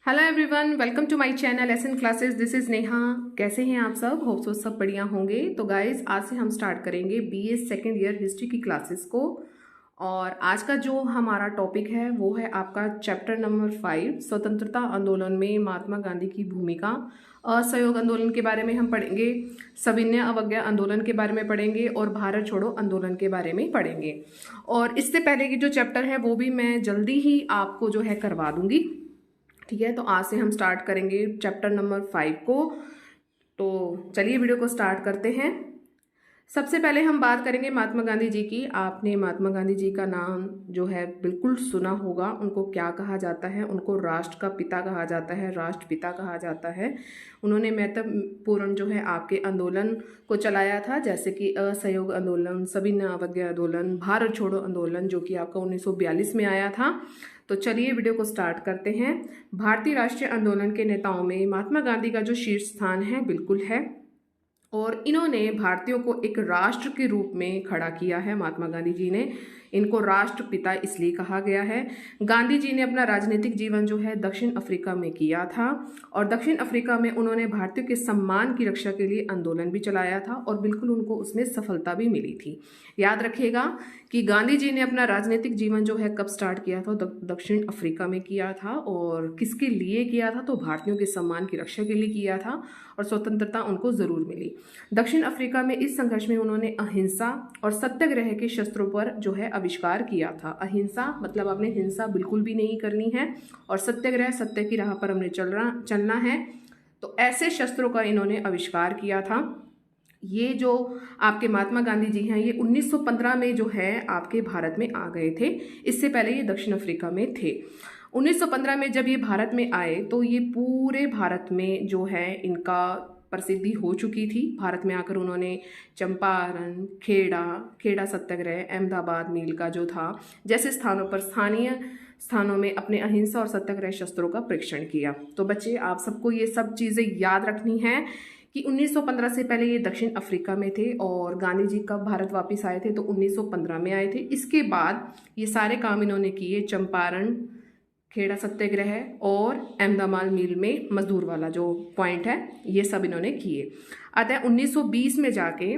Hello everyone, welcome to my channel S N classes. This is Neha. कैसे हैं आप सब? होप सो सब बढ़िया होंगे। तो गाइज, आज से हम स्टार्ट करेंगे बीए सेकेंड ईयर हिस्ट्री की क्लासेस को। और आज का जो हमारा टॉपिक है वो है आपका चैप्टर नंबर 5, स्वतंत्रता आंदोलन में महात्मा गांधी की भूमिका। असहयोग आंदोलन के बारे में हम पढ़ेंगे, सविनय अवज्ञा आंदोलन के बारे में पढ़ेंगे और भारत छोड़ो आंदोलन के बारे में पढ़ेंगे। और इससे पहले की जो चैप्टर है वो भी मैं जल्दी ही आपको जो है करवा दूंगी। ठीक है, तो आज से हम स्टार्ट करेंगे चैप्टर नंबर 5 को। तो चलिए वीडियो को स्टार्ट करते हैं। सबसे पहले हम बात करेंगे महात्मा गांधी जी की। आपने महात्मा गांधी जी का नाम जो है बिल्कुल सुना होगा। उनको क्या कहा जाता है? उनको राष्ट्र का पिता कहा जाता है, राष्ट्रपिता कहा जाता है। उन्होंने महत्वपूर्ण जो है आपके आंदोलन को चलाया था, जैसे कि असहयोग आंदोलन, सविनय अवज्ञा आंदोलन, भारत छोड़ो आंदोलन, जो कि आपका 1942 में आया था। तो चलिए वीडियो को स्टार्ट करते हैं। भारतीय राष्ट्रीय आंदोलन के नेताओं में महात्मा गांधी का जो शीर्ष स्थान है बिल्कुल है, और इन्होंने भारतीयों को एक राष्ट्र के रूप में खड़ा किया है। महात्मा गांधी जी ने इनको राष्ट्रपिता इसलिए कहा गया है। गांधी जी ने अपना राजनीतिक जीवन जो है दक्षिण अफ्रीका में किया था, और दक्षिण अफ्रीका में उन्होंने भारतीयों के सम्मान की रक्षा के लिए आंदोलन भी चलाया था, और बिल्कुल उनको उसमें सफलता भी मिली थी। याद रखिएगा कि गांधी जी ने अपना राजनीतिक जीवन जो है कब स्टार्ट किया था? दक्षिण अफ्रीका में किया था। और किसके लिए किया था? तो भारतीयों के सम्मान की रक्षा के लिए किया था, और स्वतंत्रता उनको जरूर मिली। दक्षिण अफ्रीका में इस संघर्ष में उन्होंने अहिंसा और सत्याग्रह के शस्त्रों पर जो है आविष्कार किया था। अहिंसा मतलब आपने हिंसा बिल्कुल भी नहीं करनी है, और सत्याग्रह, सत्य की राह पर हमने चलना है। तो ऐसे शस्त्रों का इन्होंने आविष्कार किया था। ये जो आपके महात्मा गांधी जी हैं, ये 1915 में जो है आपके भारत में आ गए थे। इससे पहले ये दक्षिण अफ्रीका में थे। 1915 में जब ये भारत में आए तो ये पूरे भारत में जो है इनका प्रसिद्धि हो चुकी थी। भारत में आकर उन्होंने चंपारण, खेड़ा सत्याग्रह, अहमदाबाद मील का जो था, जैसे स्थानों पर स्थानीय स्थानों में अपने अहिंसा और सत्याग्रह शस्त्रों का परीक्षण किया। तो बच्चे, आप सबको ये सब चीज़ें याद रखनी है कि 1915 से पहले ये दक्षिण अफ्रीका में थे, और गांधी जी कब भारत वापस आए थे? तो 1915 में आए थे। इसके बाद ये सारे काम इन्होंने किए, चंपारण, खेड़ा सत्याग्रह और अहमदाबाद मील में मजदूर वाला जो पॉइंट है, ये सब इन्होंने किए। अतः 1920 में जाके,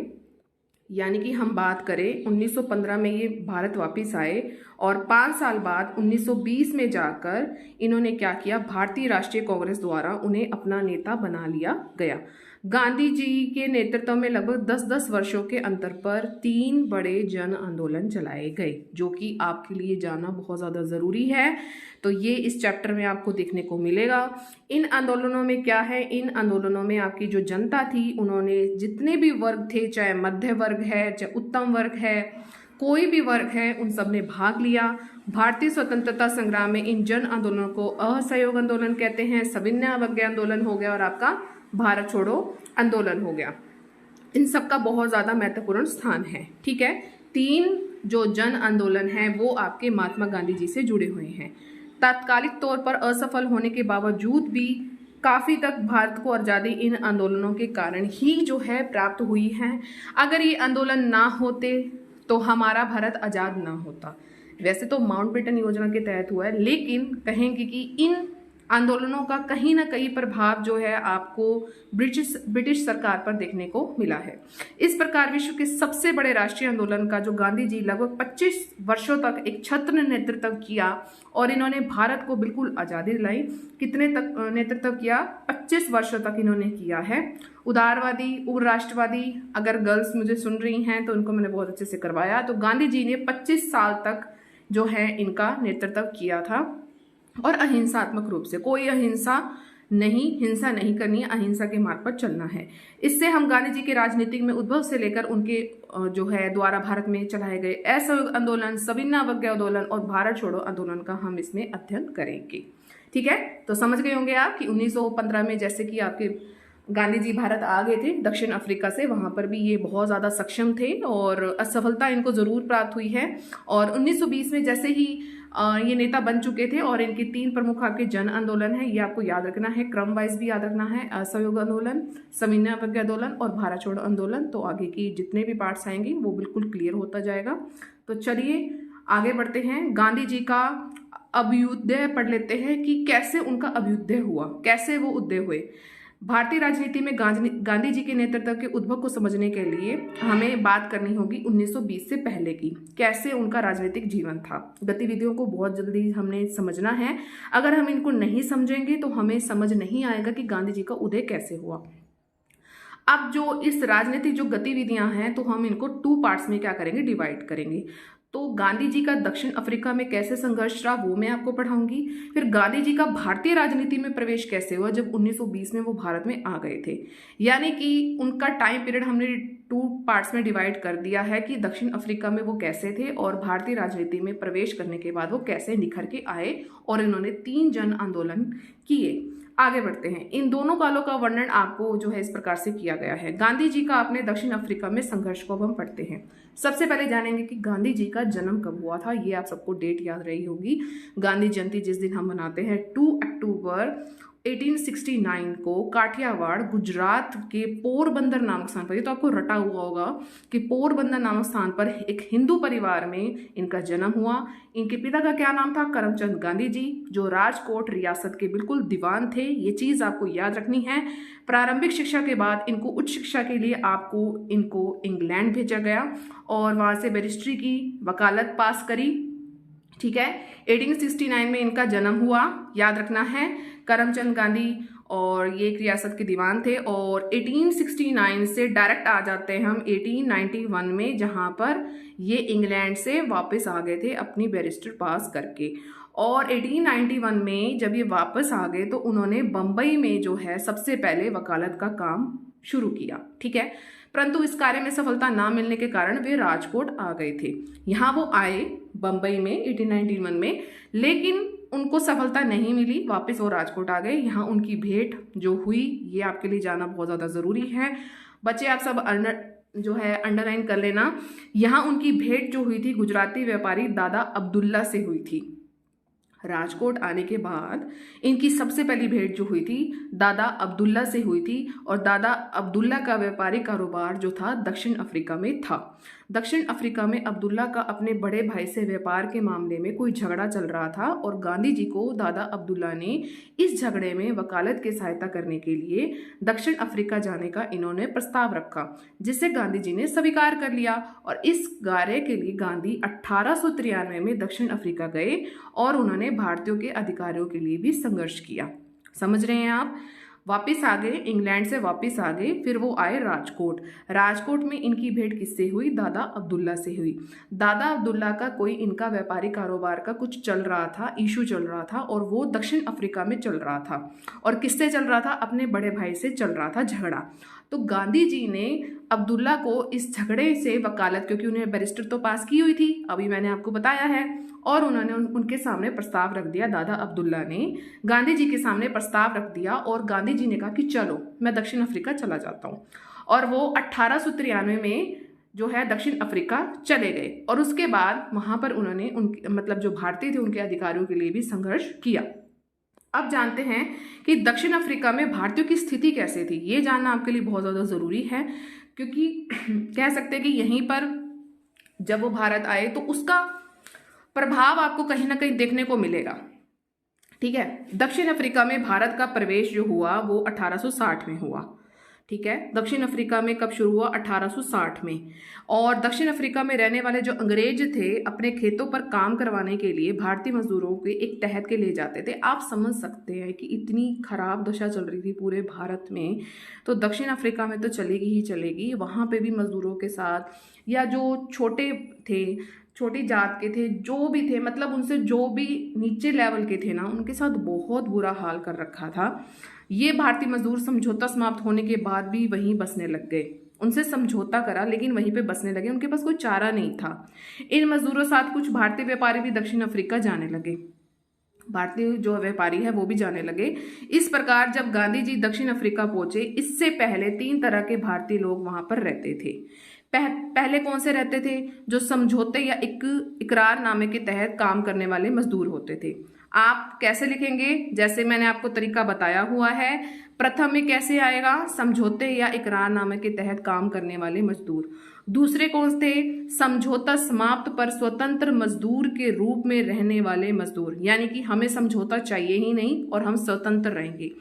यानी कि हम बात करें 1915 में ये भारत वापस आए, और 5 साल बाद 1920 में जाकर इन्होंने क्या किया? भारतीय राष्ट्रीय कांग्रेस द्वारा उन्हें अपना नेता बना लिया गया। गांधी जी के नेतृत्व में लगभग 10-10 वर्षों के अंतर पर 3 बड़े जन आंदोलन चलाए गए, जो कि आपके लिए जानना बहुत ज़्यादा ज़रूरी है। तो ये इस चैप्टर में आपको देखने को मिलेगा। इन आंदोलनों में क्या है? इन आंदोलनों में आपकी जो जनता थी, उन्होंने जितने भी वर्ग थे, चाहे मध्य वर्ग है, चाहे उत्तम वर्ग है, कोई भी वर्ग है, उन सब ने भाग लिया। भारतीय स्वतंत्रता संग्राम में इन जन आंदोलनों को असहयोग आंदोलन कहते हैं, सविनय अवज्ञा आंदोलन हो गया, और आपका भारत छोड़ो आंदोलन हो गया। इन सब का बहुत ज़्यादा महत्वपूर्ण स्थान है। ठीक है, 3 जो जन आंदोलन है वो आपके महात्मा गांधी जी से जुड़े हुए हैं। तात्कालिक तौर पर असफल होने के बावजूद भी काफ़ी तक भारत को आज़ादी इन आंदोलनों के कारण ही जो है प्राप्त हुई है। अगर ये आंदोलन ना होते तो हमारा भारत आज़ाद ना होता। वैसे तो माउंटबेटन योजना के तहत हुआ है, लेकिन कहेंगे कि इन आंदोलनों का कहीं ना कहीं प्रभाव जो है आपको ब्रिटिश सरकार पर देखने को मिला है। इस प्रकार विश्व के सबसे बड़े राष्ट्रीय आंदोलन का जो गांधी जी लगभग 25 वर्षों तक एक छत्र नेतृत्व किया, और इन्होंने भारत को बिल्कुल आज़ादी दिलाई। कितने तक नेतृत्व किया? 25 वर्षों तक इन्होंने किया है। उदारवादी, उग्र राष्ट्रवादी, अगर गर्ल्स मुझे सुन रही हैं तो उनको मैंने बहुत अच्छे से करवाया। तो गांधी जी ने 25 साल तक जो है इनका नेतृत्व किया था, और अहिंसात्मक रूप से। कोई हिंसा नहीं करनी है, अहिंसा के मार्ग पर चलना है। इससे हम गांधी जी के राजनीतिक में उद्भव से लेकर उनके जो है द्वारा भारत में चलाए गए असहयोग आंदोलन, सविनय अवज्ञा आंदोलन और भारत छोड़ो आंदोलन का हम इसमें अध्ययन करेंगे। ठीक है, तो समझ गए होंगे आप कि 1915 में जैसे कि आपके गांधी जी भारत आ गए थे दक्षिण अफ्रीका से, वहां पर भी ये बहुत ज़्यादा सक्षम थे, और असफलता इनको ज़रूर प्राप्त हुई है। और 1920 में जैसे ही ये नेता बन चुके थे, और इनके 3 प्रमुख आपके जन आंदोलन है, ये आपको याद रखना है, क्रम वाइज भी याद रखना है। असहयोग आंदोलन, सविनय अवज्ञा आंदोलन और भारत छोड़ो आंदोलन। तो आगे की जितने भी पार्ट्स आएंगे वो बिल्कुल क्लियर होता जाएगा। तो चलिए आगे बढ़ते हैं। गांधी जी का अभ्युदय पढ़ लेते हैं कि कैसे उनका अभ्युदय हुआ, कैसे वो उदय हुए। भारतीय राजनीति में गांधी जी के नेतृत्व के उद्भव को समझने के लिए हमें बात करनी होगी 1920 से पहले की, कैसे उनका राजनीतिक जीवन था। गतिविधियों को बहुत जल्दी हमने समझना है, अगर हम इनको नहीं समझेंगे तो हमें समझ नहीं आएगा कि गांधी जी का उदय कैसे हुआ। अब जो इस राजनीतिक जो गतिविधियां हैं तो हम इनको 2 पार्ट्स में क्या करेंगे, डिवाइड करेंगे। तो गांधी जी का दक्षिण अफ्रीका में कैसे संघर्ष रहा वो मैं आपको पढ़ाऊंगी। फिर गांधी जी का भारतीय राजनीति में प्रवेश कैसे हुआ जब 1920 में वो भारत में आ गए थे। यानी कि उनका टाइम पीरियड हमने 2 पार्ट्स में डिवाइड कर दिया है कि दक्षिण अफ्रीका में वो कैसे थे और भारतीय राजनीति में प्रवेश करने के बाद वो कैसे निखर के आए और इन्होंने 3 जन आंदोलन किए। आगे बढ़ते हैं। इन दोनों कालों का वर्णन आपको जो है इस प्रकार से किया गया है। गांधी जी का अपने दक्षिण अफ्रीका में संघर्ष को अब हम पढ़ते हैं। सबसे पहले जानेंगे कि गांधी जी का जन्म कब हुआ था। ये आप सबको डेट याद रही होगी। गांधी जयंती जिस दिन हम मनाते हैं 2 अक्टूबर 1869 को काठियावाड़ गुजरात के पोरबंदर नामक स्थान पर, ये तो आपको रटा हुआ होगा कि पोरबंदर नामक स्थान पर एक हिंदू परिवार में इनका जन्म हुआ। इनके पिता का क्या नाम था, करमचंद गांधी जी, जो राजकोट रियासत के बिल्कुल दीवान थे। ये चीज़ आपको याद रखनी है। प्रारंभिक शिक्षा के बाद इनको उच्च शिक्षा के लिए इनको इंग्लैंड भेजा गया और वहाँ से बैरिस्ट्री की वकालत पास करी। ठीक है, 1869 में इनका जन्म हुआ, याद रखना है। करमचंद गांधी और ये एक रियासत के दीवान थे। और 1869 से डायरेक्ट आ जाते हैं हम 1891 में, जहां पर ये इंग्लैंड से वापस आ गए थे अपनी बैरिस्टर पास करके। और 1891 में जब ये वापस आ गए तो उन्होंने बम्बई में जो है सबसे पहले वकालत का काम शुरू किया। ठीक है, परंतु इस कार्य में सफलता ना मिलने के कारण वे राजकोट आ गए थे। यहाँ वो आए बम्बई में 1891 में, लेकिन उनको सफलता नहीं मिली, वापस वो राजकोट आ गए। यहाँ उनकी भेंट जो हुई ये आपके लिए जानना बहुत ज़्यादा ज़रूरी है। बच्चे आप सब अंडरलाइन कर लेना। यहाँ उनकी भेंट जो हुई थी गुजराती व्यापारी दादा अब्दुल्ला से हुई थी। राजकोट आने के बाद इनकी सबसे पहली भेंट जो हुई थी दादा अब्दुल्ला से हुई थी। और दादा अब्दुल्ला का व्यापारी कारोबार जो था दक्षिण अफ्रीका में था। दक्षिण अफ्रीका में अब्दुल्ला का अपने बड़े भाई से व्यापार के मामले में कोई झगड़ा चल रहा था और गांधी जी को दादा अब्दुल्ला ने इस झगड़े में वकालत की सहायता करने के लिए दक्षिण अफ्रीका जाने का इन्होंने प्रस्ताव रखा, जिसे गांधी जी ने स्वीकार कर लिया। और इस कार्य के लिए गांधी 1893 में दक्षिण अफ्रीका गए और उन्होंने भारतीयों के अधिकारों के लिए भी संघर्ष किया। समझ रहे हैं आप। वापस आ गए, इंग्लैंड से वापस आ गए, फिर वो आए राजकोट। राजकोट में इनकी भेंट किससे हुई, दादा अब्दुल्ला से हुई। दादा अब्दुल्ला का कोई इनका व्यापारी कारोबार का कुछ चल रहा था, इशू चल रहा था, और वो दक्षिण अफ्रीका में चल रहा था। और किससे चल रहा था, अपने बड़े भाई से चल रहा था झगड़ा। तो गांधी जी ने अब्दुल्ला को इस झगड़े से वकालत, क्योंकि उन्हें बैरिस्टर तो पास की हुई थी, अभी मैंने आपको बताया है, और उन्होंने उनके सामने प्रस्ताव रख दिया। दादा अब्दुल्ला ने गांधी जी के सामने प्रस्ताव रख दिया और गांधी जी ने कहा कि चलो मैं दक्षिण अफ्रीका चला जाता हूँ। और वो 1893 में जो है दक्षिण अफ्रीका चले गए और उसके बाद वहाँ पर उन्होंने जो भारतीय थे उनके अधिकारियों के लिए भी संघर्ष किया। अब जानते हैं कि दक्षिण अफ्रीका में भारतीयों की स्थिति कैसे थी। ये जानना आपके लिए बहुत ज़्यादा ज़रूरी है, क्योंकि कह सकते हैं कि यहीं पर जब वो भारत आए तो उसका प्रभाव आपको कहीं ना कहीं देखने को मिलेगा। ठीक है, दक्षिण अफ्रीका में भारत का प्रवेश जो हुआ वो 1860 में हुआ। ठीक है, दक्षिण अफ्रीका में कब शुरू हुआ, 1860 में। और दक्षिण अफ्रीका में रहने वाले जो अंग्रेज थे अपने खेतों पर काम करवाने के लिए भारतीय मजदूरों के एक तहत के ले जाते थे। आप समझ सकते हैं कि इतनी खराब दशा चल रही थी पूरे भारत में, तो दक्षिण अफ्रीका में तो चलेगी ही चलेगी। वहाँ पे भी मजदूरों के साथ, या जो छोटे थे, छोटी जात के थे, जो भी थे, मतलब उनसे जो भी नीचे लेवल के थे ना, उनके साथ बहुत बुरा हाल कर रखा था। ये भारतीय मजदूर समझौता समाप्त होने के बाद भी वहीं बसने लग गए। उनसे समझौता करा लेकिन वहीं पे बसने लगे, उनके पास कोई चारा नहीं था। इन मजदूरों के साथ कुछ भारतीय व्यापारी भी दक्षिण अफ्रीका जाने लगे, भारतीय जो व्यापारी है वो भी जाने लगे। इस प्रकार जब गांधी जी दक्षिण अफ्रीका पहुंचे, इससे पहले 3 तरह के भारतीय लोग वहां पर रहते थे। पहले कौन से रहते थे, जो समझौते या इकरारनामे के तहत काम करने वाले मजदूर होते थे। आप कैसे लिखेंगे, जैसे मैंने आपको तरीका बताया हुआ है। प्रथम में कैसे आएगा, समझौते या इकरारनामे के तहत काम करने वाले मजदूर। दूसरे कौन थे, समझौता समाप्त पर स्वतंत्र मजदूर के रूप में रहने वाले मजदूर, यानी कि हमें समझौता चाहिए ही नहीं और हम स्वतंत्र रहेंगे।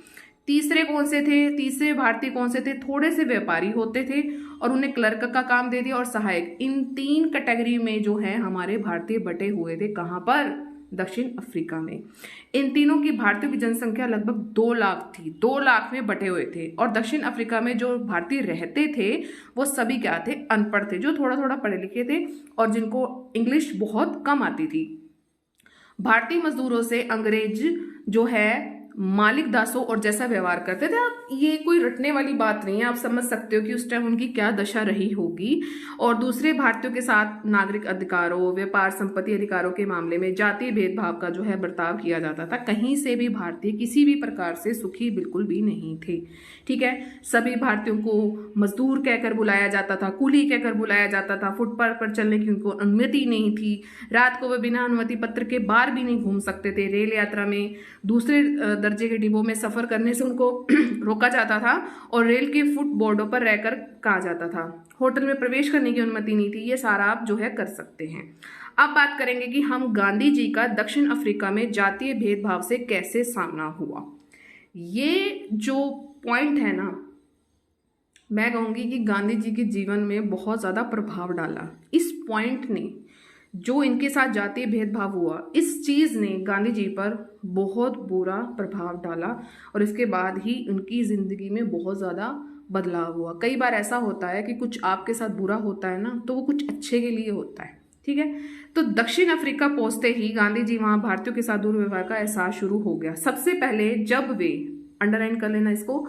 तीसरे कौन से थे, तीसरे भारतीय कौन से थे, थोड़े से व्यापारी होते थे और उन्हें क्लर्क का काम दे दिया और सहायक। इन 3 कैटेगरी में जो है हमारे भारतीय बटे हुए थे। कहाँ पर, दक्षिण अफ्रीका में। इन तीनों की भारतीयों की जनसंख्या लगभग 2 लाख थी, 2 लाख में बटे हुए थे। और दक्षिण अफ्रीका में जो भारतीय रहते थे वो सभी क्या थे, अनपढ़ थे, जो थोड़ा थोड़ा पढ़े लिखे थे और जिनको इंग्लिश बहुत कम आती थी। भारतीय मजदूरों से अंग्रेज जो है मालिक दासों और जैसा व्यवहार करते थे। आप ये कोई रटने वाली बात नहीं है, आप समझ सकते हो कि उस टाइम उनकी क्या दशा रही होगी। और दूसरे भारतीयों के साथ नागरिक अधिकारों, व्यापार संपत्ति अधिकारों के मामले में जातीय भेदभाव का जो है बर्ताव किया जाता था। कहीं से भी भारतीय किसी भी प्रकार से सुखी बिल्कुल भी नहीं थे। ठीक है, सभी भारतीयों को मजदूर कहकर बुलाया जाता था, कुली कहकर बुलाया जाता था। फुटपाथ पर चलने की उनको अनुमति नहीं थी। रात को वे बिना अनुमति पत्र के बाहर भी नहीं घूम सकते थे। रेल यात्रा में दूसरे दर्जे के डिब्बों में सफर करने से उनको रोका जाता था और रेल के फुट बोर्डों पर रहकर कहा जाता था। होटल में प्रवेश करने की अनुमति नहीं थी। ये सारा आप जो है कर सकते हैं। अब बात करेंगे कि हम गांधी जी का दक्षिण अफ्रीका में जातीय भेदभाव से कैसे सामना हुआ। ये जो पॉइंट है ना, मैं कहूंगी कि गांधी जी के जीवन में बहुत ज्यादा प्रभाव डाला। इस पॉइंट ने, जो इनके साथ जातीय भेदभाव हुआ, इस चीज ने गांधी जी पर बहुत बुरा प्रभाव डाला और इसके बाद ही उनकी जिंदगी में बहुत ज्यादा बदलाव हुआ। कई बार ऐसा होता है कि कुछ आपके साथ बुरा होता है ना, तो वो कुछ अच्छे के लिए होता है। ठीक है, तो दक्षिण अफ्रीका पहुंचते ही गांधी जी वहां भारतीयों के साथ दुर्व्यवहार का एहसास शुरू हो गया। सबसे पहले जब वे, अंडरलाइन कर लेना इसको,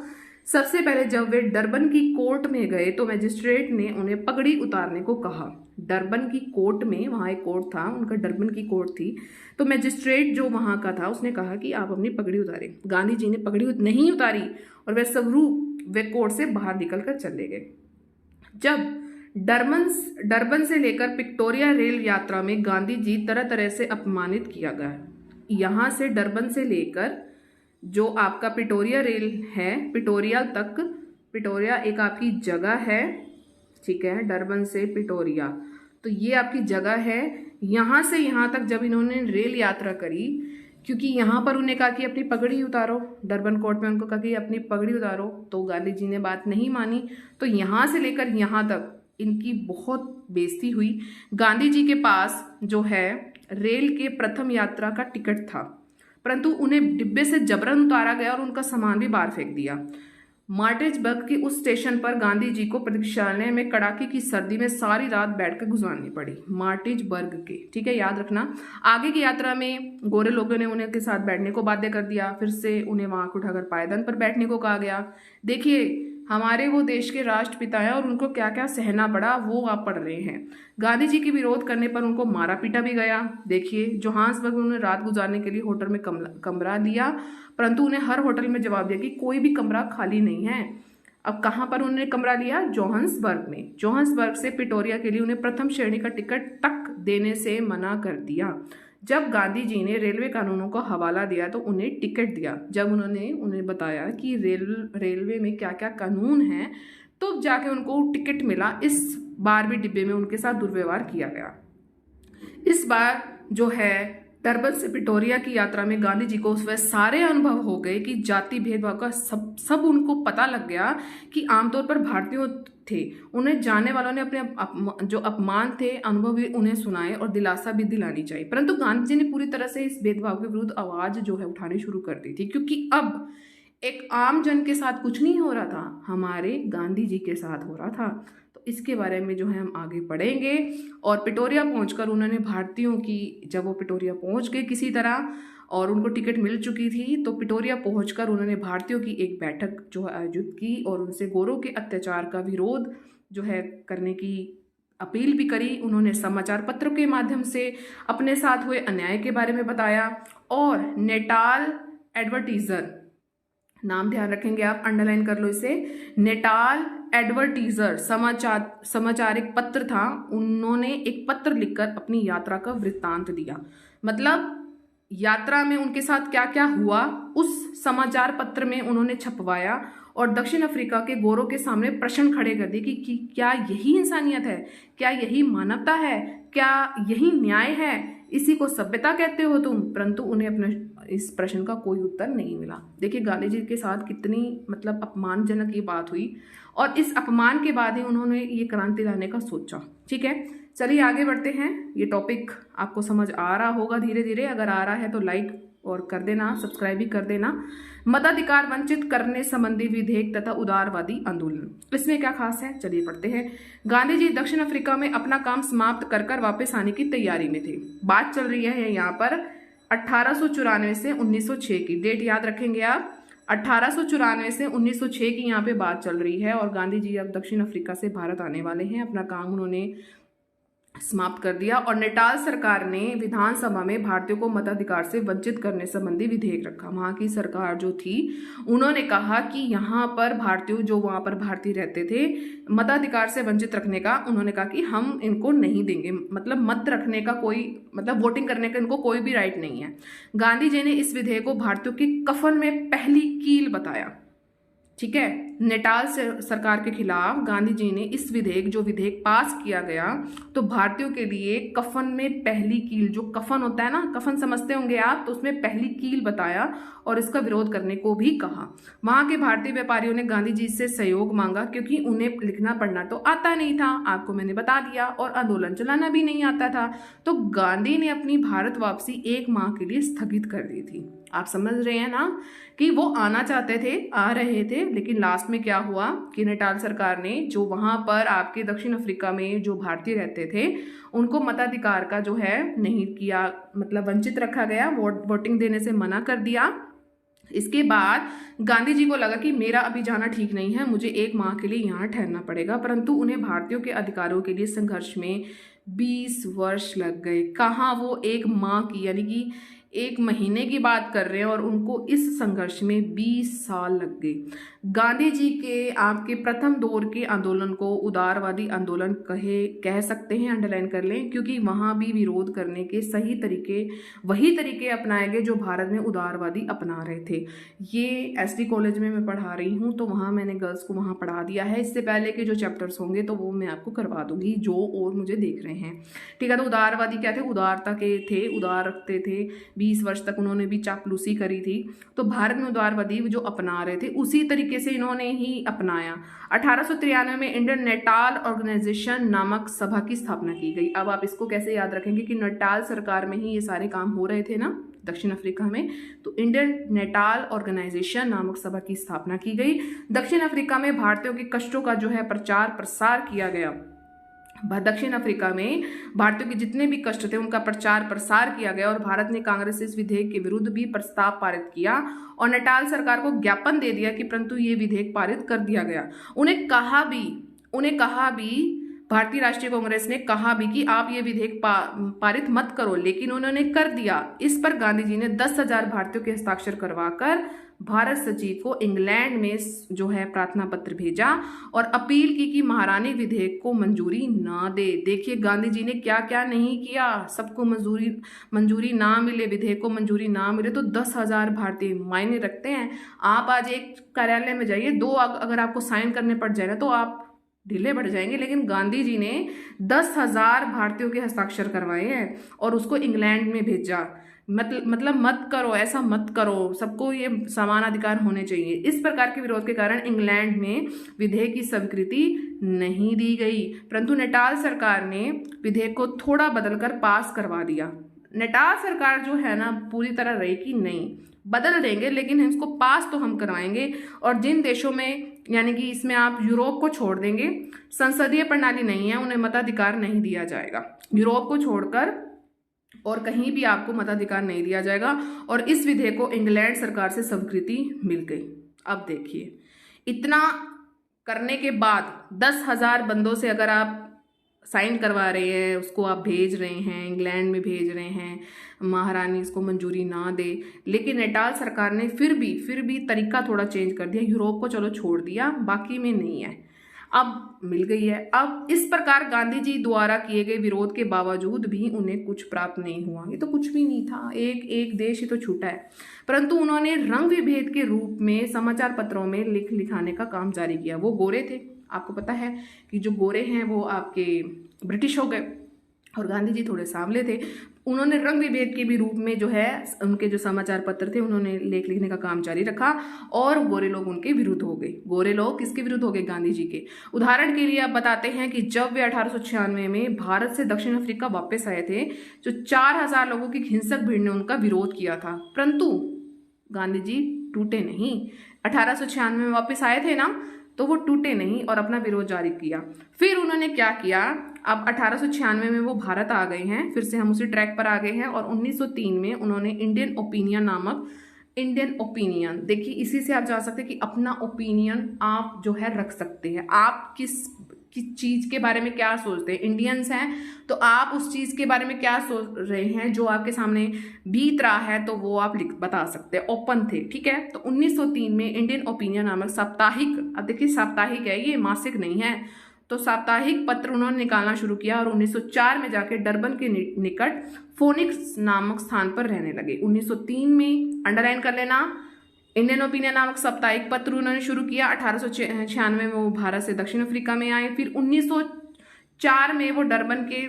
सबसे पहले जब वे डरबन की कोर्ट में गए तो मजिस्ट्रेट ने उन्हें पगड़ी उतारने को कहा। डरबन की कोर्ट में, वहां एक कोर्ट था उनका, डरबन की कोर्ट थी, तो मजिस्ट्रेट जो वहां का था उसने कहा कि आप अपनी पगड़ी उतारें। गांधी जी ने पगड़ी नहीं उतारी और वे स्वरूप वे कोर्ट से बाहर निकल कर चले गए। जब डरबन से लेकर विक्टोरिया रेल यात्रा में गांधी जी तरह तरह से अपमानित किया गया। यहां से डरबन से लेकर जो आपका पिटोरिया रेल है, पिटोरिया तक, पिटोरिया एक आपकी जगह है, ठीक है, डरबन से पिटोरिया, तो ये आपकी जगह है। यहाँ से यहाँ तक जब इन्होंने रेल यात्रा करी, क्योंकि यहाँ पर उन्हें कहा कि अपनी पगड़ी उतारो, डरबन कोर्ट में उनको कहा कि अपनी पगड़ी उतारो, तो गांधी जी ने बात नहीं मानी। तो यहाँ से लेकर यहाँ तक इनकी बहुत बेइज्जती हुई। गांधी जी के पास जो है रेल के प्रथम यात्रा का टिकट था, परंतु उन्हें डिब्बे से जबरन उतारा गया और उनका सामान भी बाहर फेंक दिया। मार्टिजबर्ग के उस स्टेशन पर गांधी जी को प्रतीक्षालय में कड़ाके की सर्दी में सारी रात बैठकर गुजारनी पड़ी। मार्टिजबर्ग के, ठीक है, याद रखना। आगे की यात्रा में गोरे लोगों ने उन्हें के साथ बैठने को बाध्य कर दिया। फिर से उन्हें वहां उठाकर पायदान पर बैठने को कहा गया। देखिए, हमारे वो देश के राष्ट्रपिता हैं और उनको क्या क्या सहना पड़ा वो आप पढ़ रहे हैं। गांधी जी के विरोध करने पर उनको मारा पीटा भी गया। देखिए, जोहान्सबर्ग में उन्हें रात गुजारने के लिए होटल में कमरा लिया, परंतु उन्हें हर होटल में जवाब दिया कि कोई भी कमरा खाली नहीं है। अब कहाँ पर उन्होंने कमरा लिया? जोहान्सबर्ग में। जोहान्सबर्ग से पिटोरिया के लिए उन्हें प्रथम श्रेणी का टिकट तक देने से मना कर दिया। जब गांधी जी ने रेलवे कानूनों को हवाला दिया तो उन्हें टिकट दिया। जब उन्होंने उन्हें बताया कि रेलवे में क्या क्या कानून हैं, तो जाके उनको टिकट मिला। इस बार भी डिब्बे में उनके साथ दुर्व्यवहार किया गया। इस बार जो है डरबन से पिटोरिया की यात्रा में गांधी जी को वह सारे अनुभव हो गए कि जाति भेदभाव का सब उनको पता लग गया कि आमतौर पर भारतीयों थे। उन्हें जानने वालों ने अपने जो अपमान थे, अनुभव भी उन्हें सुनाए और दिलासा भी दिलानी चाहिए। परंतु गांधी जी ने पूरी तरह से इस भेदभाव के विरुद्ध आवाज जो है उठानी शुरू कर दी थी, क्योंकि अब एक आम जन के साथ कुछ नहीं हो रहा था, हमारे गांधी जी के साथ हो रहा था। तो इसके बारे में जो है हम आगे पढ़ेंगे। और पिटोरिया पहुंचकर उन्होंने भारतीयों की, जब वो पिटोरिया पहुंच गए किसी तरह और उनको टिकट मिल चुकी थी, तो पिटोरिया पहुंचकर उन्होंने भारतीयों की एक बैठक जो है आयोजित की और उनसे गोरों के अत्याचार का विरोध जो है करने की अपील भी करी। उन्होंने समाचार पत्रों के माध्यम से अपने साथ हुए अन्याय के बारे में बताया। और नेटाल एडवर्टीजर, नाम ध्यान रखेंगे आप, अंडरलाइन कर लो इसे, नेटाल एडवर्टीजर समाचारिक पत्र था। उन्होंने एक पत्र लिखकर अपनी यात्रा का वृत्तांत दिया। मतलब यात्रा में उनके साथ क्या क्या हुआ उस समाचार पत्र में उन्होंने छपवाया और दक्षिण अफ्रीका के गोरों के सामने प्रश्न खड़े कर दिए कि क्या यही इंसानियत है, क्या यही मानवता है, क्या यही न्याय है, इसी को सभ्यता कहते हो तुम। परंतु उन्हें अपने इस प्रश्न का कोई उत्तर नहीं मिला। देखिए गांधी जी के साथ कितनी मतलब अपमानजनक ये बात हुई और इस अपमान के बाद ही उन्होंने ये क्रांति लाने का सोचा। ठीक है, चलिए आगे बढ़ते हैं। ये टॉपिक आपको समझ आ रहा होगा धीरे धीरे, अगर आ रहा है तो लाइक और कर देना, सब्सक्राइब भी कर देना। मताधिकार वंचित करने संबंधी विधेयक तथा उदारवादी आंदोलन, इसमें क्या खास है, चलिए पढ़ते हैं। गांधी जी दक्षिण अफ्रीका में अपना काम समाप्त कर वापस आने की तैयारी में थे। बात चल रही है यहाँ पर 1894 से 1906 की, डेट याद रखेंगे आप, 1894 से 1906 की यहाँ पे बात चल रही है। और गांधी जी अब दक्षिण अफ्रीका से भारत आने वाले हैं, अपना काम उन्होंने समाप्त कर दिया। और नेटाल सरकार ने विधानसभा में भारतीयों को मताधिकार से वंचित करने संबंधी विधेयक रखा। वहां की सरकार जो थी उन्होंने कहा कि यहाँ पर भारतीयों जो वहां पर भारतीय रहते थे मताधिकार से वंचित रखने का, उन्होंने कहा कि हम इनको नहीं देंगे, मतलब मत रखने का कोई, मतलब वोटिंग करने का इनको कोई भी राइट नहीं है। गांधी जी ने इस विधेयक को भारतीयों के कफन में पहली कील बताया। ठीक है, नेटाल सरकार के खिलाफ गांधी जी ने इस जो विधेयक पास किया गया तो भारतीयों के लिए कफन में पहली कील, जो कफन होता है ना, कफन समझते होंगे आप, तो उसमें पहली कील बताया और इसका विरोध करने को भी कहा। वहां के भारतीय व्यापारियों ने गांधी जी से सहयोग मांगा क्योंकि उन्हें लिखना पढ़ना तो आता नहीं था, आपको मैंने बता दिया, और आंदोलन चलाना भी नहीं आता था। तो गांधी ने अपनी भारत वापसी 1 माह के लिए स्थगित कर दी थी। आप समझ रहे हैं ना कि वो आना चाहते थे, आ रहे थे, लेकिन लास्ट में क्या हुआ कि नेटाल सरकार ने जो वहां पर आपके दक्षिण अफ्रीका में जो भारतीय रहते थे उनको मताधिकार का जो है नहीं किया, मतलब वंचित रखा गया, वोटिंग देने से मना कर दिया। इसके बाद गांधी जी को लगा कि मेरा अभी जाना ठीक नहीं है, मुझे 1 माह के लिए यहाँ ठहरना पड़ेगा। परंतु उन्हें भारतीयों के अधिकारों के लिए संघर्ष में 20 वर्ष लग गए। कहाँ वो 1 माह की, यानी कि 1 महीने की बात कर रहे हैं, और उनको इस संघर्ष में 20 साल लग गए। गांधी जी के आपके प्रथम दौर के आंदोलन को उदारवादी आंदोलन कह सकते हैं, अंडरलाइन कर लें, क्योंकि वहां भी विरोध करने के सही तरीके, वही तरीके अपनाए गए जो भारत में उदारवादी अपना रहे थे। ये एसडी कॉलेज में मैं पढ़ा रही हूँ, तो वहाँ मैंने गर्ल्स को वहाँ पढ़ा दिया है। इससे पहले के जो चैप्टर्स होंगे तो वो मैं आपको करवा दूंगी, जो और मुझे देख रहे हैं। ठीक है, तो उदारवादी क्या थे, उदारता के थे, उदार रखते थे। 20 वर्ष तक उन्होंने भी चापलूसी करी थी। तो भारत में उदारवादी जो अपना रहे थे उसी तरीके से इन्होंने ही अपनाया। 1893 में इंडियन नेटाल ऑर्गेनाइजेशन नामक सभा की स्थापना की गई। अब आप इसको कैसे याद रखेंगे कि नेटाल सरकार में ही ये सारे काम हो रहे थे ना दक्षिण अफ्रीका में, तो इंडियन नेटाल ऑर्गेनाइजेशन नामक सभा की स्थापना की गई। दक्षिण अफ्रीका में भारतीयों के कष्टों का जो है प्रचार प्रसार किया गया। दक्षिण अफ्रीका में भारतीयों के जितने भी कष्ट थे उनका प्रचार प्रसार किया गया, और भारत ने कांग्रेस से इस विधेयक के विरुद्ध भी प्रस्ताव पारित किया और नेटाल सरकार को ज्ञापन दे दिया कि परंतु ये विधेयक पारित कर दिया गया। उन्हें कहा भी भारतीय राष्ट्रीय कांग्रेस ने कहा भी कि आप ये विधेयक पारित मत करो, लेकिन उन्होंने कर दिया। इस पर गांधी जी ने 10,000 भारतीयों के हस्ताक्षर करवाकर भारत सचिव को इंग्लैंड में जो है प्रार्थना पत्र भेजा और अपील की कि महारानी विधेयक को मंजूरी ना दे। देखिए गांधी जी ने क्या क्या नहीं किया, सबको मंजूरी ना मिले, विधेयक को मंजूरी ना मिले तो 10,000 भारतीय मायने रखते हैं। आप आज एक कार्यालय में जाइए, 2 अगर आपको साइन करने पड़ जाए ना तो आप ढीले बढ़ जाएंगे, लेकिन गांधी जी ने 10,000 भारतीयों के हस्ताक्षर करवाए हैं और उसको इंग्लैंड में भेजा। मतलब मत करो, ऐसा मत करो, सबको ये समान अधिकार होने चाहिए। इस प्रकार के विरोध के कारण इंग्लैंड में विधेयक की स्वीकृति नहीं दी गई, परंतु नेटाल सरकार ने विधेयक को थोड़ा बदलकर पास करवा दिया। नेटाल सरकार जो है ना पूरी तरह रही कि नहीं, बदल देंगे लेकिन इसको पास तो हम करवाएंगे। और जिन देशों में, यानी कि इसमें आप यूरोप को छोड़ देंगे, संसदीय प्रणाली नहीं है, उन्हें मताधिकार नहीं दिया जाएगा। यूरोप को छोड़कर और कहीं भी आपको मताधिकार नहीं दिया जाएगा। और इस विधेयक को इंग्लैंड सरकार से स्वीकृति मिल गई। अब देखिए, इतना करने के बाद 10,000 बंदों से अगर आप साइन करवा रहे हैं, उसको आप भेज रहे हैं, इंग्लैंड में भेज रहे हैं, महारानी इसको मंजूरी ना दे, लेकिन नेटाल सरकार ने फिर भी तरीका थोड़ा चेंज कर दिया। यूरोप को चलो छोड़ दिया, बाकी में नहीं है। अब मिल गई है। अब इस प्रकार गांधी जी द्वारा किए गए विरोध के बावजूद भी उन्हें कुछ प्राप्त नहीं हुआ। ये तो कुछ भी नहीं था, एक एक देश ही तो छूटा है। परंतु उन्होंने रंग विभेद के रूप में समाचार पत्रों में लिखाने का काम जारी किया। वो गोरे थे, आपको पता है कि जो गोरे हैं वो आपके ब्रिटिश हो गए और गांधी जी थोड़े सांवले थे। उन्होंने रंग विभेद के भी रूप में जो है उनके जो समाचार पत्र थे उन्होंने लेख लिखने का काम जारी रखा और गोरे लोग उनके विरुद्ध हो गए। गोरे लोग किसके विरुद्ध हो गए? गांधी जी के। उदाहरण के लिए आप बताते हैं कि जब वे 1896 में भारत से दक्षिण अफ्रीका वापस आए थे, जो 4000 लोगों की हिंसक भीड़ ने उनका विरोध किया था, परंतु गांधी जी टूटे नहीं। 1896 में वापस आए थे ना, तो वो टूटे नहीं और अपना विरोध जारी किया। फिर उन्होंने क्या किया, अब 1896 में वो भारत आ गए हैं, फिर से हम उसी ट्रैक पर आ गए हैं और 1903 में उन्होंने इंडियन ओपिनियन, देखिए इसी से आप जा सकते हैं कि अपना ओपिनियन आप जो है रख सकते हैं। आप किस चीज के बारे में क्या सोचते हैं, इंडियंस हैं तो आप उस चीज के बारे में क्या सोच रहे हैं जो आपके सामने बीत रहा है, तो वो आप बता सकते हैं, ओपन थे। ठीक है, तो 1903 में इंडियन ओपिनियन नामक साप्ताहिक, अब देखिए साप्ताहिक है ये, मासिक नहीं है, तो साप्ताहिक पत्र उन्होंने निकालना शुरू किया और 1904 में जाके डरबन के निकट फोनिक्स नामक स्थान पर रहने लगे। 1903 में अंडरलाइन कर लेना, इंडियन ओपिनियन नामक साप्ताहिक पत्र उन्होंने शुरू किया। 1896 में वो भारत से दक्षिण अफ्रीका में आए। फिर 1904 में वो डरबन के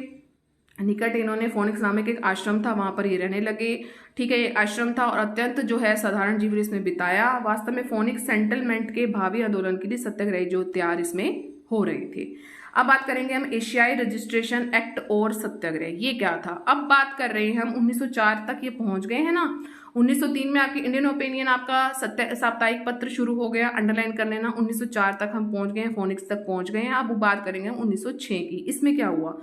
निकट इन्होंने फोनिक्स नामक एक आश्रम था, वहां पर ये रहने लगे। ठीक है, ये आश्रम था और अत्यंत जो है साधारण जीवन इसमें बिताया। वास्तव में फोनिक्स सेटलमेंट के भावी आंदोलन के लिए सत्याग्रही जो तैयार इसमें हो रहे थे। अब बात करेंगे हम एशियाई रजिस्ट्रेशन एक्ट और सत्याग्रह, ये क्या था। अब बात कर रहे हैं हम 1904 तक ये पहुंच गए हैं ना। 1903 में आपके इंडियन ओपिनियन आपका साप्ताहिक पत्र शुरू हो गया, अंडरलाइन कर लेना। 1904 तक हम पहुंच गए हैं, फोनिक्स तक पहुंच गए हैं। अब बात करेंगे हम 1906 की। इसमें क्या हुआ,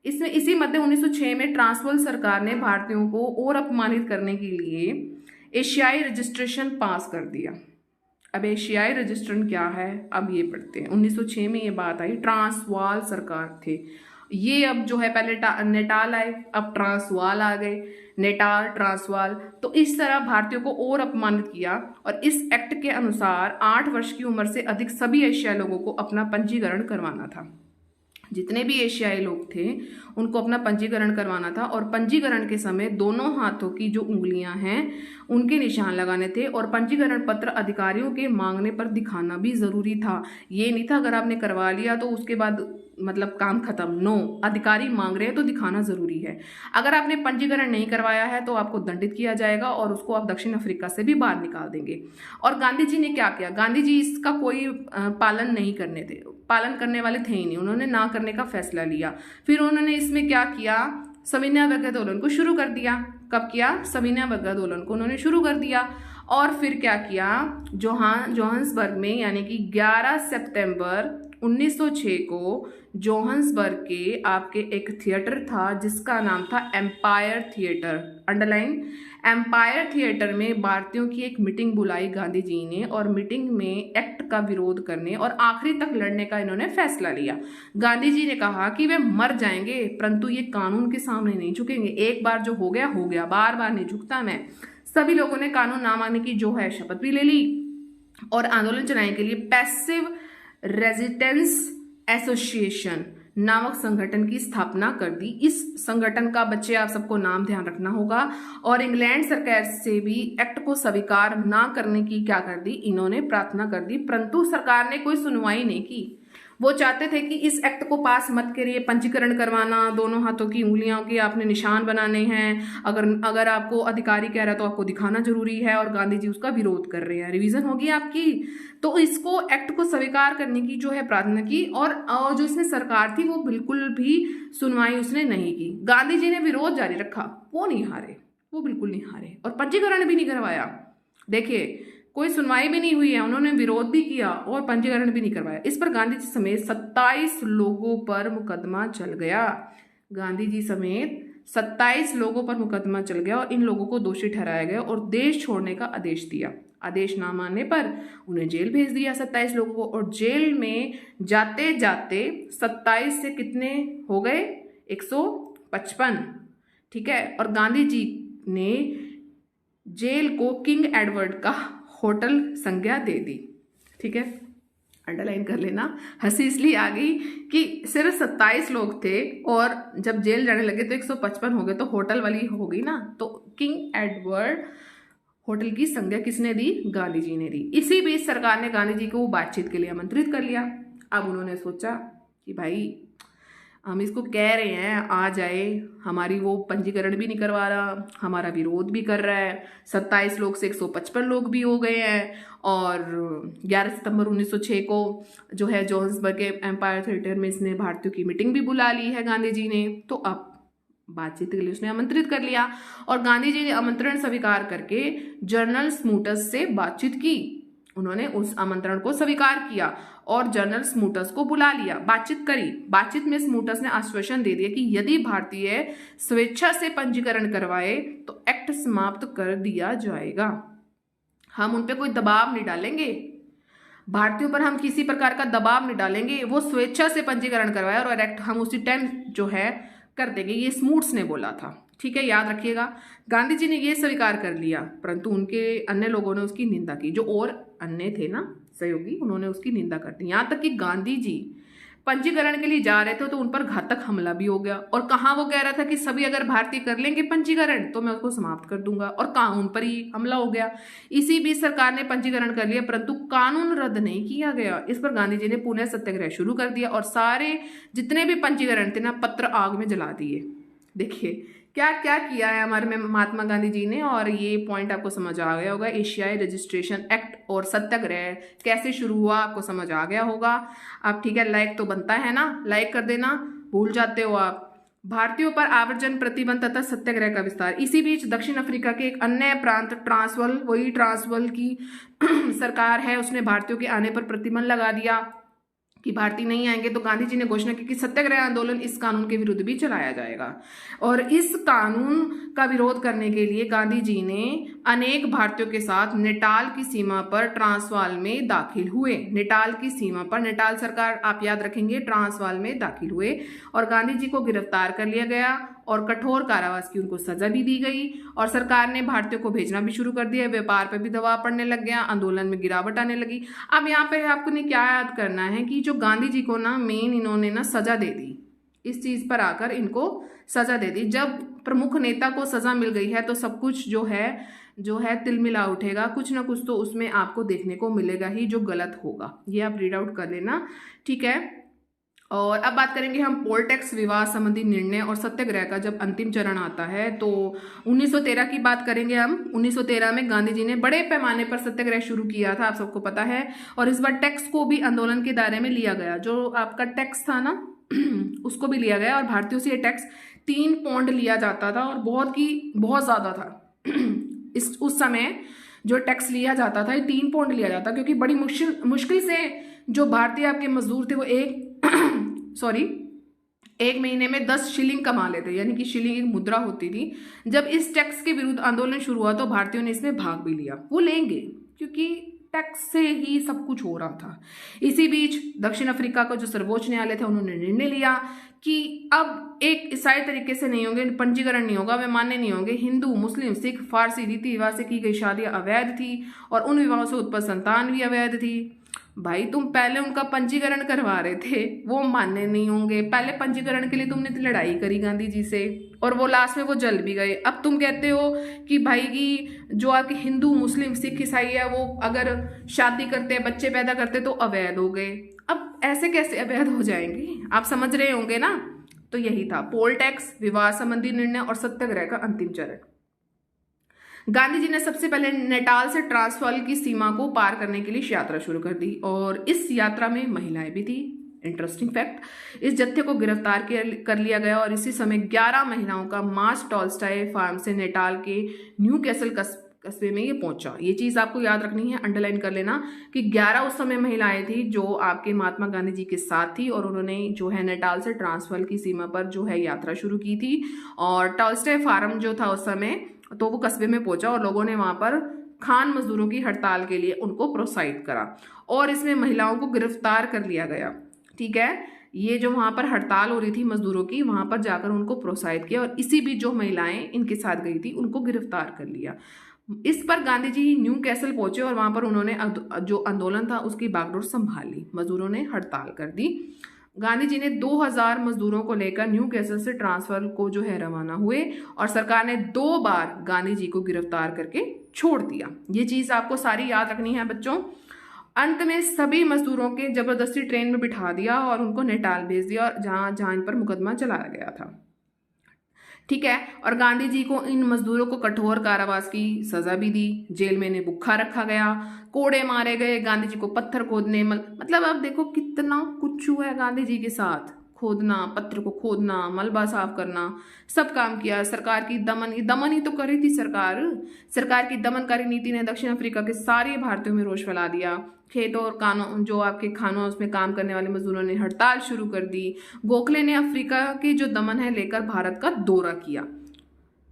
इसमें इसी मध्य 1906 में ट्रांसवाल सरकार ने भारतीयों को और अपमानित करने के लिए एशियाई रजिस्ट्रेशन पास कर दिया। अब एशियाई रजिस्ट्रेशन क्या है, अब ये पढ़ते हैं। 1906 में ये बात आई, ट्रांसवाल सरकार थे ये। अब जो है पहले नेटाल आए, अब ट्रांसवाल आ गए, नेटाल ट्रांसवाल। तो इस तरह भारतीयों को और अपमानित किया और इस एक्ट के अनुसार 8 वर्ष की उम्र से अधिक सभी एशियाई लोगों को अपना पंजीकरण करवाना था। जितने भी एशियाई लोग थे उनको अपना पंजीकरण करवाना था और पंजीकरण के समय दोनों हाथों की जो उंगलियां हैं उनके निशान लगाने थे और पंजीकरण पत्र अधिकारियों के मांगने पर दिखाना भी जरूरी था। ये नहीं था अगर आपने करवा लिया तो उसके बाद मतलब काम खत्म, नो, अधिकारी मांग रहे हैं तो दिखाना जरूरी है। अगर आपने पंजीकरण नहीं करवाया है तो आपको दंडित किया जाएगा और उसको आप दक्षिण अफ्रीका से भी बाहर निकाल देंगे। और गांधी जी ने क्या किया, गांधी जी इसका कोई पालन करने वाले थे ही नहीं, उन्होंने ना करने का फैसला लिया। फिर उन्होंने इसमें क्या किया, सविनय अवज्ञा आंदोलन को शुरू कर दिया। कब किया, सविनय अवज्ञा आंदोलन को उन्होंने शुरू कर दिया। और फिर क्या किया, जोहान्सबर्ग में, यानी कि 11 सितंबर 1906 को जोहान्सबर्ग के आपके एक थिएटर था जिसका नाम था empire theatre, underline, empire theatre में भारतीयों की एक मीटिंग बुलाई गांधी जी ने और मीटिंग में एक्ट का विरोध करने और आखिरी तक लड़ने का इन्होंने फैसला लिया। गांधी जी ने कहा कि वे मर जाएंगे परंतु ये कानून के सामने नहीं झुकेंगे। एक बार जो हो गया, बार बार नहीं झुकता मैं। सभी लोगों ने कानून ना मानने की जो है शपथ भी ले ली और आंदोलन चलाने के लिए पैसिव रेजिस्टेंस एसोसिएशन नामक संगठन की स्थापना कर दी। इस संगठन का बच्चे आप सबको नाम ध्यान रखना होगा। और इंग्लैंड सरकार से भी एक्ट को स्वीकार ना करने की क्या कर दी, इन्होंने प्रार्थना कर दी, परंतु सरकार ने कोई सुनवाई नहीं की। वो चाहते थे कि इस एक्ट को पास मत करिए, पंजीकरण करवाना, दोनों हाथों की उंगलियों के आपने निशान बनाने हैं, अगर आपको अधिकारी कह रहा है तो आपको दिखाना जरूरी है और गांधी जी उसका विरोध कर रहे हैं। रिवीजन होगी आपकी। तो इसको एक्ट को स्वीकार करने की जो है प्रार्थना की और जो इसमें सरकार थी वो बिल्कुल भी सुनवाई उसने नहीं की। गांधी जी ने विरोध जारी रखा, वो नहीं हारे, वो बिल्कुल नहीं हारे और पंजीकरण भी नहीं करवाया। देखिए कोई सुनवाई भी नहीं हुई है, उन्होंने विरोध भी किया और पंजीकरण भी नहीं करवाया। इस पर गांधी जी समेत 27 लोगों पर मुकदमा चल गया। गांधी जी समेत 27 लोगों पर मुकदमा चल गया और इन लोगों को दोषी ठहराया गया और देश छोड़ने का आदेश दिया। आदेश ना मानने पर उन्हें जेल भेज दिया 27 लोगों को। और जेल में जाते जाते 27 से कितने हो गए, 155। ठीक है, और गांधी जी ने जेल को किंग एडवर्ड का होटल संज्ञा दे दी। ठीक है, अंडरलाइन कर लेना। हंसी इसलिए आ गई कि सिर्फ 27 लोग थे और जब जेल जाने लगे तो 155 हो गए, तो होटल वाली हो गई ना। तो किंग एडवर्ड होटल की संज्ञा किसने दी? गांधी जी ने दी। इसी बीच सरकार ने गांधी जी को बातचीत के लिए आमंत्रित कर लिया। अब उन्होंने सोचा कि भाई हम इसको कह रहे हैं आ जाए, हमारी वो पंजीकरण भी नहीं करवा रहा, हमारा विरोध भी कर रहा है, 27 लोग से 155 लोग भी हो गए हैं, और 11 सितंबर 1906 को जो है जोहान्सबर्ग के एम्पायर थिएटर में इसने भारतीयों की मीटिंग भी बुला ली है गांधी जी ने। तो अब बातचीत के लिए उसने आमंत्रित कर लिया और गांधी जी ने आमंत्रण स्वीकार करके जनरल स्मूटस से बातचीत की। उन्होंने उस आमंत्रण को स्वीकार किया और जनरल स्मूटस को बुला लिया, बातचीत करी। बातचीत में स्मूटस ने आश्वासन दे दिया कि यदि भारतीय स्वेच्छा से पंजीकरण करवाए तो एक्ट समाप्त कर दिया जाएगा। हम उन पे कोई दबाव नहीं डालेंगे, भारतीयों पर हम किसी प्रकार का दबाव नहीं डालेंगे, वो स्वेच्छा से पंजीकरण करवाए और एक्ट हम उसी टाइम जो है कर देंगे। ये स्मूट्स ने बोला था, ठीक है, याद रखिएगा। गांधी जी ने ये स्वीकार कर लिया, परंतु उनके अन्य लोगों ने उसकी निंदा की, जो और अन्य थे ना सहयोगी, उन्होंने उसकी निंदा कर दी। यहाँ तक कि गांधी जी पंजीकरण के लिए जा रहे थे तो उन पर घातक हमला भी हो गया। और कहाँ वो कह रहा था कि सभी अगर भारतीय कर लेंगे पंजीकरण तो मैं उसको समाप्त कर दूंगा, और कानून पर ही हमला हो गया। इसी बीच सरकार ने पंजीकरण कर लिया, परंतु कानून रद्द नहीं किया गया। इस पर गांधी जी ने पुनः सत्याग्रह शुरू कर दिया और सारे जितने भी पंजीकरण थे ना पत्र आग में जला दिए। देखिए क्या क्या किया है हमारे में महात्मा गांधी जी ने, और ये पॉइंट आपको समझ आ गया होगा। एशियाई रजिस्ट्रेशन एक्ट और सत्याग्रह कैसे शुरू हुआ आपको समझ आ गया होगा। अब ठीक है, लाइक तो बनता है ना, लाइक कर देना, भूल जाते हो आप। भारतीयों पर आवर्जन प्रतिबंध तथा सत्याग्रह का विस्तार। इसी बीच दक्षिण अफ्रीका के एक अन्य प्रांत ट्रांसवाल, वही ट्रांसवाल की सरकार है, उसने भारतीयों के आने पर प्रतिबंध लगा दिया कि भारतीय नहीं आएंगे। तो गांधी जी ने घोषणा की कि सत्याग्रह आंदोलन इस कानून के विरुद्ध भी चलाया जाएगा। और इस कानून का विरोध करने के लिए गांधी जी ने अनेक भारतीयों के साथ नेटाल की सीमा पर ट्रांसवाल में दाखिल हुए। नेटाल की सीमा पर, नेटाल सरकार आप याद रखेंगे, ट्रांसवाल में दाखिल हुए और गांधी जी को गिरफ्तार कर लिया गया और कठोर कारावास की उनको सजा भी दी गई। और सरकार ने भारतीयों को भेजना भी शुरू कर दिया, व्यापार पर भी दबाव पड़ने लग गया, आंदोलन में गिरावट आने लगी। अब यहाँ पे आपको ने क्या याद करना है कि जो गांधी जी को ना मेन इन्होंने ना सजा दे दी, इस चीज पर आकर इनको सजा दे दी। जब प्रमुख नेता को सजा मिल गई है तो सब कुछ जो है तिलमिला उठेगा, कुछ ना कुछ तो उसमें आपको देखने को मिलेगा ही जो गलत होगा। ये आप रीड आउट कर लेना, ठीक है। और अब बात करेंगे हम पोल टैक्स विवाद संबंधी निर्णय और सत्याग्रह का जब अंतिम चरण आता है तो 1913 की बात करेंगे हम। 1913 में गांधी जी ने बड़े पैमाने पर सत्याग्रह शुरू किया था, आप सबको पता है। और इस बार टैक्स को भी आंदोलन के दायरे में लिया गया, जो आपका टैक्स था ना उसको भी लिया गया। और भारतीयों से ये टैक्स 3 पौंड लिया जाता था और बहुत ज्यादा था। उस समय जो टैक्स लिया जाता था ये 3 पौंड लिया जाता, क्योंकि बड़ी मुश्किल से जो भारतीय आपके मजदूर थे वो एक महीने में 10 शिलिंग कमा लेते, यानी कि शिलिंग एक मुद्रा होती थी। जब इस टैक्स के विरुद्ध आंदोलन शुरू हुआ तो भारतीयों ने इसमें भाग भी लिया। वो लेंगे क्योंकि टैक्स से ही सब कुछ हो रहा था। इसी बीच दक्षिण अफ्रीका का जो सर्वोच्च न्यायालय था उन्होंने निर्णय लिया कि अब एक ईसाई तरीके से नहीं होंगे, पंजीकरण नहीं होगा, वे मान्य नहीं होंगे। हिंदू, मुस्लिम, सिख, फारसी रीति रिवाज से की गई शादियां अवैध थी और उन विवाहों से उत्पन्न संतान भी अवैध थी। भाई तुम पहले उनका पंजीकरण करवा रहे थे, वो मान्य नहीं होंगे। पहले पंजीकरण के लिए तुमने लड़ाई करी गांधी जी से और वो लास्ट में वो जल भी गए। अब तुम कहते हो कि भाई की जो आपके हिंदू, मुस्लिम, सिख, ईसाई है वो अगर शादी करते, बच्चे पैदा करते तो अवैध हो गए। अब ऐसे कैसे अवैध हो जाएंगे, आप समझ रहे होंगे ना। तो यही था पोल टैक्स, विवाद संबंधी निर्णय और सत्याग्रह का अंतिम चरण। गांधी जी ने सबसे पहले नेटाल से ट्रांसवाल की सीमा को पार करने के लिए यात्रा शुरू कर दी और इस यात्रा में महिलाएं भी थी। इंटरेस्टिंग फैक्ट, इस जत्थे को गिरफ्तार कर लिया गया और इसी समय 11 महिलाओं का मार्च टॉल्स्टॉय फार्म से नेटाल के न्यू कैसल कस्बे में ये पहुंचा। ये चीज आपको याद रखनी है, अंडरलाइन कर लेना कि 11 उस समय महिलाएं थी जो आपके महात्मा गांधी जी के साथ थी और उन्होंने जो है नेटाल से ट्रांसवाल की सीमा पर जो है यात्रा शुरू की थी। और टॉल्स्टॉय फार्म जो था उस समय तो वो कस्बे में पहुंचा और लोगों ने वहां पर खान मजदूरों की हड़ताल के लिए उनको प्रोत्साहित करा और इसमें महिलाओं को गिरफ्तार कर लिया गया। ठीक है, ये जो वहां पर हड़ताल हो रही थी मजदूरों की, वहां पर जाकर उनको प्रोत्साहित किया और इसी बीच जो महिलाएं इनके साथ गई थी उनको गिरफ्तार कर लिया। इस पर गांधी जी न्यू कैसल पहुंचे और वहां पर उन्होंने जो आंदोलन था उसकी बागडोर संभाल ली। मजदूरों ने हड़ताल कर दी। गांधी जी ने 2000 मजदूरों को लेकर न्यू कैसल से ट्रांसफर को जो है रवाना हुए और सरकार ने 2 बार गांधी जी को गिरफ्तार करके छोड़ दिया। ये चीज आपको सारी याद रखनी है बच्चों। अंत में सभी मजदूरों के जबरदस्ती ट्रेन में बिठा दिया और उनको नेटाल भेज दिया, जहां इन पर मुकदमा चलाया गया था। ठीक है। और गांधी जी को इन मजदूरों को कठोर कारावास की सजा भी दी। जेल में इन्हें भुक्खा रखा गया, कोड़े मारे गए, गांधी जी को पत्थर खोदने मतलब अब देखो कितना कुछ हुआ है गांधी जी के साथ। खोदना, पत्थर को खोदना, मलबा साफ करना, सब काम किया। सरकार की दमन ही तो करी थी सरकार की दमनकारी नीति ने दक्षिण अफ्रीका के सारे भारतीयों में रोष फैला दिया। खेतों और कानों जो आपके खानों उसमें काम करने वाले मजदूरों ने हड़ताल शुरू कर दी। गोखले ने अफ्रीका की जो दमन है लेकर भारत का दौरा किया।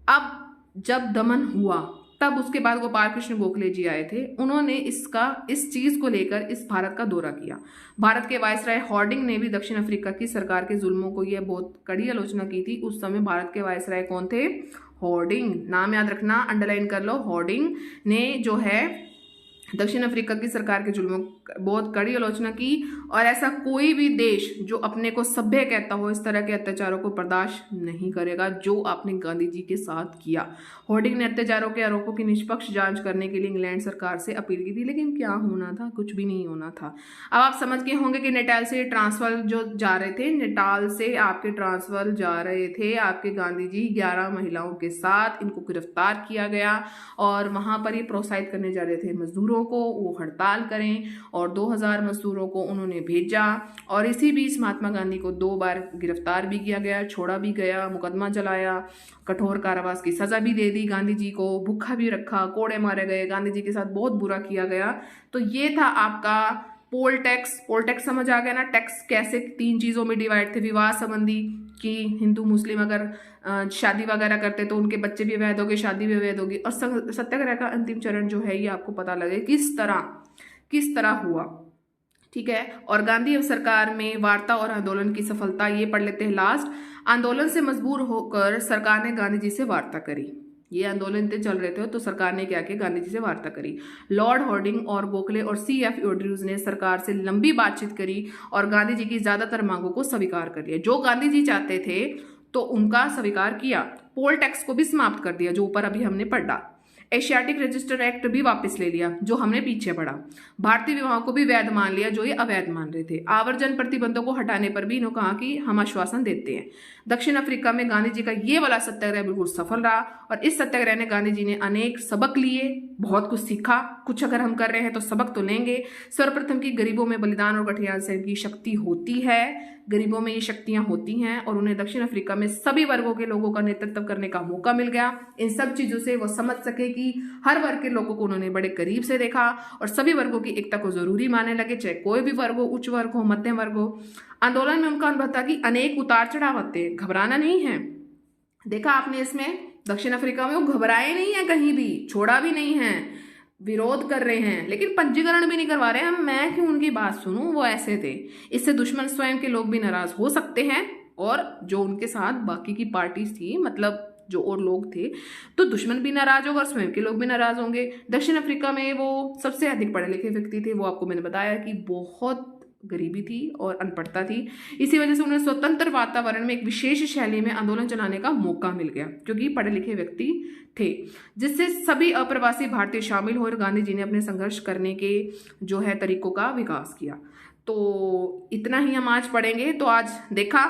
अब जब दमन हुआ तब उसके बाद गोपाल कृष्ण गोखले जी आए थे, उन्होंने इस चीज को लेकर इस भारत का दौरा किया। भारत के वायसराय हॉर्डिंग ने भी दक्षिण अफ्रीका की सरकार के जुल्मों को यह बहुत कड़ी आलोचना की थी। उस समय भारत के वायसराय कौन थे? हॉर्डिंग। नाम याद रखना, अंडरलाइन कर लो। हॉर्डिंग ने जो है दक्षिण अफ्रीका की सरकार के जुल्मों बहुत कड़ी आलोचना की और ऐसा कोई भी देश जो अपने को सभ्य कहता हो इस तरह के अत्याचारों को बर्दाश्त नहीं करेगा जो आपने गांधी जी के साथ किया। हॉर्डिंग ने अत्याचारों के आरोपों की निष्पक्ष जांच करने के लिए इंग्लैंड सरकार से अपील की थी, लेकिन क्या होना था? कुछ भी नहीं होना था। अब आप समझ गए होंगे कि नेटाल से ट्रांसफर जो जा रहे थे, नेटाल से आपके ट्रांसफर जा रहे थे आपके गांधी जी 11 महिलाओं के साथ, इनको गिरफ्तार किया गया और वहां पर ये प्रोत्साहित करने जा रहे थे मजदूरों को वो हड़ताल करें और 2000 मजदूरों को उन्होंने भेजा। और इसी बीच महात्मा गांधी को 2 बार गिरफ्तार भी किया गया, छोड़ा भी गया, मुकदमा चलाया, कठोर कारावास की सजा भी दे दी, गांधी जी को भूखा भी रखा, कोड़े मारे गए, गांधी जी के साथ बहुत बुरा किया गया। तो ये था आपका पोल टैक्स समझ आ गया ना? टैक्स कैसे 3 चीजों में डिवाइड थे। विवाह संबंधी कि हिंदू मुस्लिम अगर शादी वगैरह करते तो उनके बच्चे भी अवैध होंगे, शादी भी अवैध होगी। और सत्याग्रह का अंतिम चरण जो है ये आपको पता लगे किस तरह हुआ। ठीक है। और गांधी सरकार में वार्ता और आंदोलन की सफलता, ये पढ़ लेते हैं लास्ट। आंदोलन से मजबूर होकर सरकार ने गांधी जी से वार्ता करी। ये आंदोलन चल रहे थे तो सरकार ने क्या किया? गांधी जी से वार्ता करी। लॉर्ड हॉर्डिंग और गोखले और CF एंड्रयूज ने सरकार से लंबी बातचीत करी और गांधी जी की ज्यादातर मांगों को स्वीकार कर लिया। जो गांधी जी चाहते थे तो उनका स्वीकार किया। पोल टैक्स को भी समाप्त कर दिया जो ऊपर अभी हमने पढ़ा। एशियाटिक रजिस्टर एक्ट भी वापस ले लिया जो हमने पीछे पढ़ा। भारतीय विवाह को भी वैध मान लिया जो ये अवैध मान रहे थे। आवर्जन प्रतिबंधों को हटाने पर भी इन्होंने कहा कि हम आश्वासन देते हैं। दक्षिण अफ्रीका में गांधी जी का ये वाला सत्याग्रह बिल्कुल सफल रहा और इस सत्याग्रह ने गांधी जी ने अनेक सबक लिए, बहुत कुछ सीखा। कुछ अगर हम कर रहे हैं तो सबक तो लेंगे। सर्वप्रथम की गरीबों में बलिदान और कठिनाई से की शक्ति होती है, गरीबों में ये शक्तियां होती हैं और उन्हें दक्षिण अफ्रीका में सभी वर्गों के लोगों का नेतृत्व करने का मौका मिल गया। इन सब चीजों से वो समझ सके कि हर वर्ग के लोगों को उन्होंने बड़े करीब से देखा और सभी वर्गों की एकता को जरूरी मानने लगे, चाहे कोई भी वर्ग हो, उच्च वर्ग हो, मध्यम वर्ग हो। आंदोलन में उनका अनुभव था कि अनेक उतार चढ़ाव आते हैं, घबराना नहीं है। देखा आपने इसमें दक्षिण अफ्रीका में वो घबराए नहीं है, कहीं भी छोड़ा भी नहीं है, विरोध कर रहे हैं लेकिन पंजीकरण भी नहीं करवा रहे हैं। मैं क्यों उनकी बात सुनूं? वो ऐसे थे। इससे दुश्मन स्वयं के लोग भी नाराज हो सकते हैं और जो उनके साथ बाकी की पार्टीज थी, मतलब जो और लोग थे, तो दुश्मन भी नाराज होगा और स्वयं के लोग भी नाराज होंगे। दक्षिण अफ्रीका में वो सबसे अधिक पढ़े लिखे व्यक्ति थे। वो आपको मैंने बताया कि बहुत गरीबी थी और अनपढ़ता थी। इसी वजह से उन्हें स्वतंत्र वातावरण में एक विशेष शैली में आंदोलन चलाने का मौका मिल गया क्योंकि पढ़े लिखे व्यक्ति थे, जिससे सभी अप्रवासी भारतीय शामिल हुए और गांधी जी ने अपने संघर्ष करने के जो है तरीकों का विकास किया। तो इतना ही हम आज पढ़ेंगे। तो आज देखा,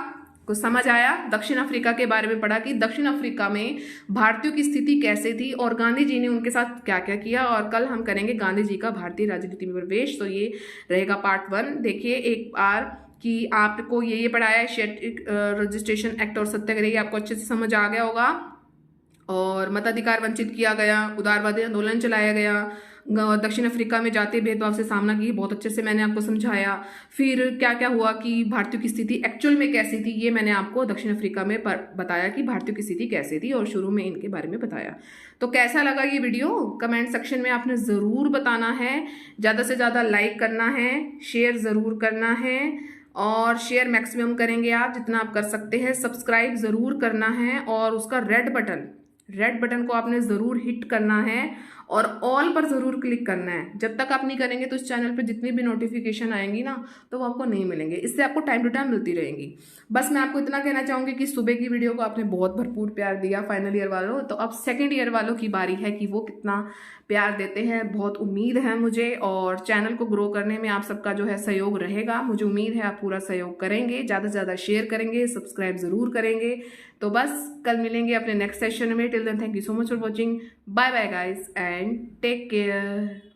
कुछ समझ आया, दक्षिण अफ्रीका के बारे में पढ़ा कि दक्षिण अफ्रीका में भारतीयों की स्थिति कैसे थी और गांधी जी ने उनके साथ क्या क्या किया। और कल हम करेंगे गांधी जी का भारतीय राजनीति में प्रवेश। तो ये रहेगा पार्ट 1। देखिए एक बार कि आपको ये पढ़ाया एशियाटिक रजिस्ट्रेशन एक्ट और सत्याग्रह, ये आपको अच्छे से समझ आ गया होगा। और मताधिकार वंचित किया गया, उदारवादी आंदोलन चलाया गया, दक्षिण अफ्रीका में जातीय भेदभाव से सामना की, बहुत अच्छे से मैंने आपको समझाया। फिर क्या क्या हुआ कि भारतीयों की स्थिति एक्चुअल में कैसी थी, ये मैंने आपको दक्षिण अफ्रीका में बताया कि भारतीयों की स्थिति कैसी थी और शुरू में इनके बारे में बताया। तो कैसा लगा ये वीडियो? कमेंट सेक्शन में आपने ज़रूर बताना है। ज़्यादा से ज़्यादा लाइक करना है, शेयर ज़रूर करना है और शेयर मैक्सिमम करेंगे आप जितना आप कर सकते हैं। सब्सक्राइब ज़रूर करना है और उसका रेड बटन को आपने ज़रूर हिट करना है और ऑल पर ज़रूर क्लिक करना है। जब तक आप नहीं करेंगे तो इस चैनल पर जितनी भी नोटिफिकेशन आएंगी ना तो वो आपको नहीं मिलेंगे, इससे आपको टाइम टू टाइम मिलती रहेंगी। बस मैं आपको इतना कहना चाहूँगी कि सुबह की वीडियो को आपने बहुत भरपूर प्यार दिया फाइनल ईयर वालों, तो अब सेकेंड ईयर वालों की बारी है कि वो कितना प्यार देते हैं। बहुत उम्मीद है मुझे, और चैनल को ग्रो करने में आप सबका जो है सहयोग रहेगा। मुझे उम्मीद है आप पूरा सहयोग करेंगे, ज़्यादा से ज़्यादा शेयर करेंगे, सब्सक्राइब ज़रूर करेंगे। तो बस कल मिलेंगे अपने नेक्स्ट सेशन में। Till then thank you so much for watching. Bye bye guys and take care.